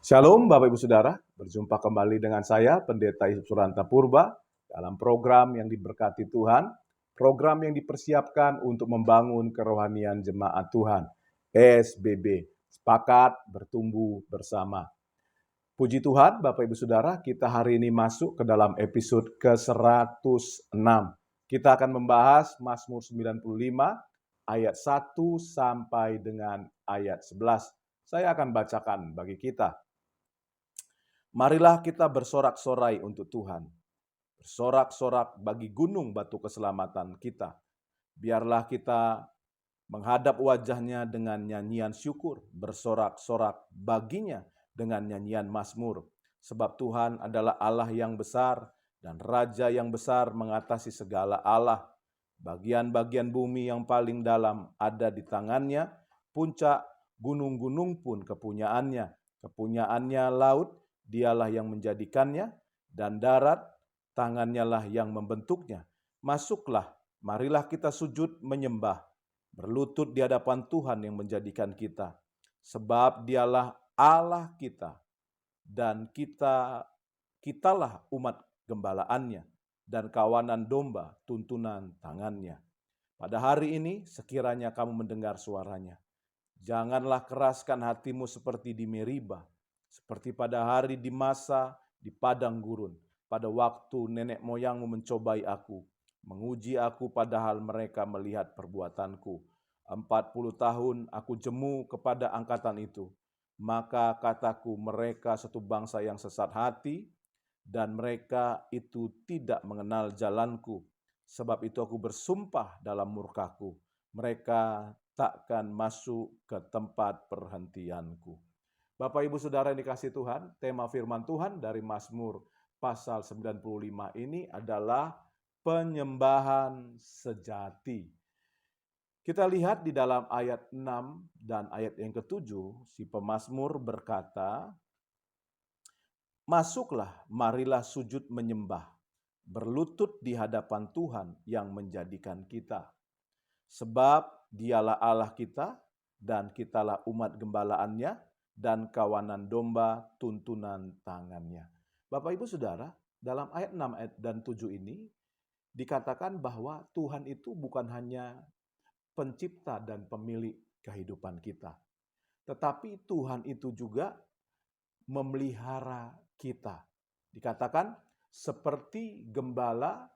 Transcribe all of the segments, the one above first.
Shalom Bapak Ibu Saudara, berjumpa kembali dengan saya Pendeta Yusuf Suranta Purba dalam program yang diberkati Tuhan, program yang dipersiapkan untuk membangun kerohanian jemaat Tuhan, SBB, Sepakat Bertumbuh Bersama. Puji Tuhan Bapak Ibu Saudara, kita hari ini masuk ke dalam episode ke-106. Kita akan membahas Mazmur 95 ayat 1 sampai dengan ayat 11. Saya akan bacakan bagi kita. Marilah kita bersorak-sorai untuk Tuhan. Bersorak-sorak bagi gunung batu keselamatan kita. Biarlah kita menghadap wajahnya dengan nyanyian syukur, bersorak-sorak baginya dengan nyanyian mazmur. Sebab Tuhan adalah Allah yang besar dan Raja yang besar mengatasi segala Allah. Bagian-bagian bumi yang paling dalam ada di tangannya, puncak gunung-gunung pun kepunyaannya. Kepunyaannya laut, dialah yang menjadikannya, dan darat, tangannya lah yang membentuknya. Masuklah, marilah kita sujud menyembah, berlutut di hadapan Tuhan yang menjadikan kita. Sebab dialah Allah kita, dan kitalah umat gembalaannya, dan kawanan domba tuntunan tangannya. Pada hari ini sekiranya kamu mendengar suaranya, janganlah keraskan hatimu seperti di Meriba, seperti pada hari di masa di padang gurun, pada waktu nenek moyangmu mencobai aku, menguji aku padahal mereka melihat perbuatanku. 40 tahun aku jemu kepada angkatan itu, maka kataku mereka satu bangsa yang sesat hati, dan mereka itu tidak mengenal jalanku. Sebab itu aku bersumpah dalam murkaku, mereka takkan masuk ke tempat perhentianku. Bapak Ibu Saudara yang dikasihi Tuhan, tema firman Tuhan dari Mazmur pasal 95 ini adalah penyembahan sejati. Kita lihat di dalam ayat 6 dan ayat yang ke-7, si pemazmur berkata, "Masuklah, marilah sujud menyembah, berlutut di hadapan Tuhan yang menjadikan kita. Sebab dialah Allah kita, dan kitalah umat gembalaannya, dan kawanan domba tuntunan tangannya." Bapak Ibu Saudara, dalam ayat 6 dan 7 ini dikatakan bahwa Tuhan itu bukan hanya pencipta dan pemilik kehidupan kita, tetapi Tuhan itu juga memelihara kita. Dikatakan seperti gembala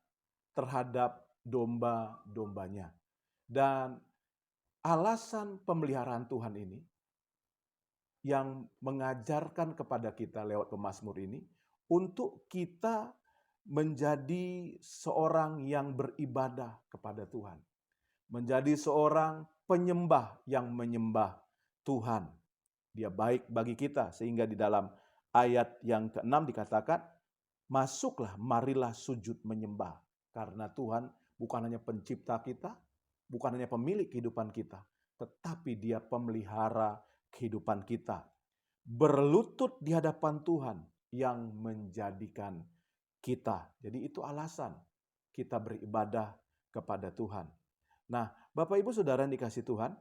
terhadap domba-dombanya. Dan alasan pemeliharaan Tuhan ini yang mengajarkan kepada kita lewat pemazmur ini untuk kita menjadi seorang yang beribadah kepada Tuhan. Menjadi seorang penyembah yang menyembah Tuhan. Dia baik bagi kita, sehingga di dalam ayat yang ke-6 dikatakan, "Masuklah, marilah sujud menyembah." Karena Tuhan bukan hanya pencipta kita, bukan hanya pemilik kehidupan kita, tetapi Dia pemelihara kehidupan kita. Berlutut di hadapan Tuhan yang menjadikan kita. Jadi itu alasan kita beribadah kepada Tuhan. Nah, Bapak Ibu Saudara yang dikasihi Tuhan,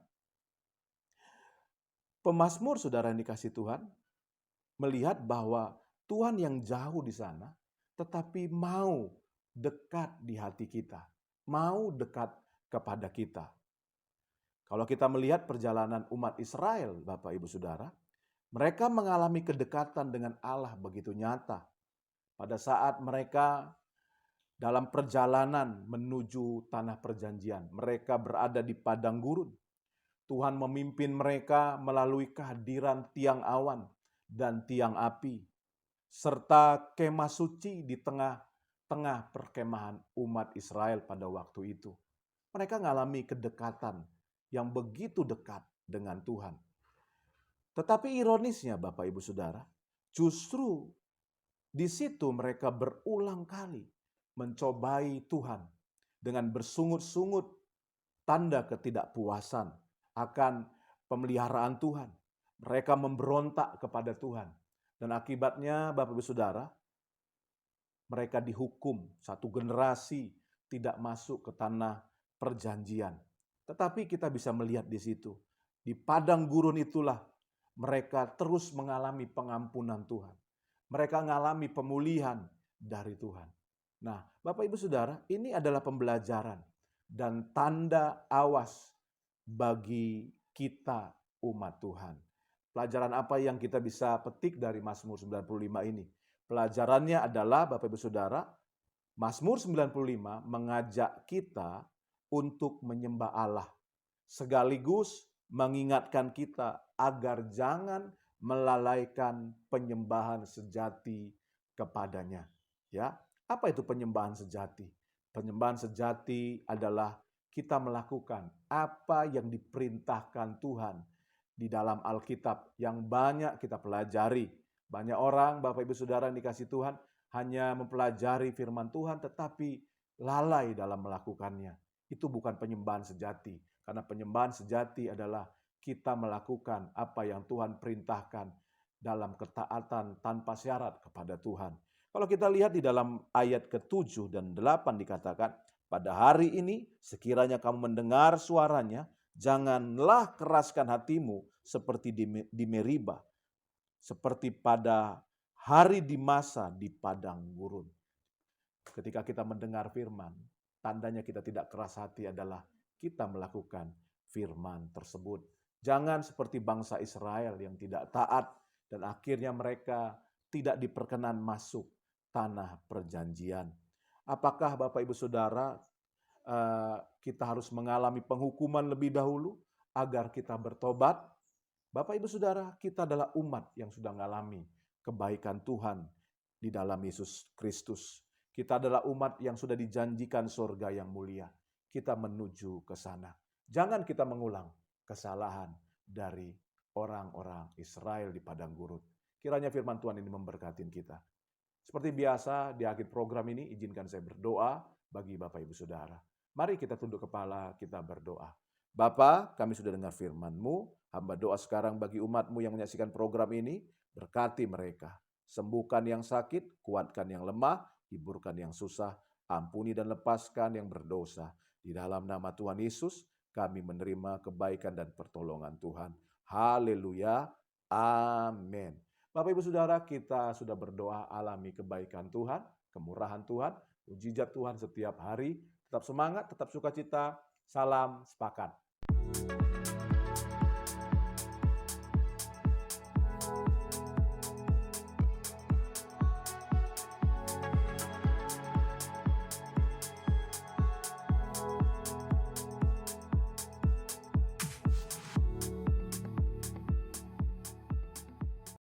pemazmur saudara yang dikasihi Tuhan melihat bahwa Tuhan yang jauh di sana, tetapi mau dekat di hati kita, mau dekat kepada kita. Kalau kita melihat perjalanan umat Israel, Bapak Ibu Saudara, mereka mengalami kedekatan dengan Allah begitu nyata. Pada saat mereka dalam perjalanan menuju tanah perjanjian, mereka berada di padang gurun. Tuhan memimpin mereka melalui kehadiran tiang awan dan tiang api, serta kemah suci di tengah-tengah perkemahan umat Israel pada waktu itu. Mereka mengalami kedekatan yang begitu dekat dengan Tuhan. Tetapi ironisnya Bapak Ibu Saudara, justru di situ mereka berulang kali mencobai Tuhan dengan bersungut-sungut tanda ketidakpuasan akan pemeliharaan Tuhan. Mereka memberontak kepada Tuhan. Dan akibatnya Bapak Ibu Saudara, mereka dihukum, satu generasi tidak masuk ke tanah perjanjian. Tetapi kita bisa melihat di situ, di padang gurun itulah mereka terus mengalami pengampunan Tuhan. Mereka mengalami pemulihan dari Tuhan. Nah, Bapak Ibu Saudara, ini adalah pembelajaran dan tanda awas bagi kita umat Tuhan. Pelajaran apa yang kita bisa petik dari Mazmur 95 ini? Pelajarannya adalah, Bapak Ibu Saudara, Mazmur 95 mengajak kita untuk menyembah Allah, sekaligus mengingatkan kita agar jangan melalaikan penyembahan sejati kepadanya. Ya, apa itu penyembahan sejati? Penyembahan sejati adalah kita melakukan apa yang diperintahkan Tuhan di dalam Alkitab yang banyak kita pelajari. Banyak orang, Bapak Ibu Saudara yang dikasih Tuhan, hanya mempelajari firman Tuhan tetapi lalai dalam melakukannya. Itu bukan penyembahan sejati. Karena penyembahan sejati adalah kita melakukan apa yang Tuhan perintahkan dalam ketaatan tanpa syarat kepada Tuhan. Kalau kita lihat di dalam ayat ke-7 dan 8 dikatakan, pada hari ini sekiranya kamu mendengar suaranya, janganlah keraskan hatimu seperti di Meriba, seperti pada hari di masa di padang gurun. Ketika kita mendengar firman, tandanya kita tidak keras hati adalah kita melakukan firman tersebut. Jangan seperti bangsa Israel yang tidak taat dan akhirnya mereka tidak diperkenan masuk tanah perjanjian. Apakah Bapak Ibu Saudara kita harus mengalami penghukuman lebih dahulu agar kita bertobat? Bapak Ibu Saudara, kita adalah umat yang sudah mengalami kebaikan Tuhan di dalam Yesus Kristus. Kita adalah umat yang sudah dijanjikan surga yang mulia. Kita menuju ke sana. Jangan kita mengulang kesalahan dari orang-orang Israel di padang gurun. Kiranya firman Tuhan ini memberkati kita. Seperti biasa di akhir program ini izinkan saya berdoa bagi Bapak Ibu Saudara. Mari kita tunduk kepala, kita berdoa. Bapa, kami sudah dengar firman-Mu. Hamba doa sekarang bagi umat-Mu yang menyaksikan program ini, berkati mereka. Sembuhkan yang sakit, kuatkan yang lemah, hiburkan yang susah, ampuni dan lepaskan yang berdosa. Di dalam nama Tuhan Yesus, kami menerima kebaikan dan pertolongan Tuhan. Haleluya. Amin. Bapak Ibu Saudara, kita sudah berdoa alami kebaikan Tuhan, kemurahan Tuhan, mujizat Tuhan setiap hari. Tetap semangat, tetap sukacita. Salam sepakat.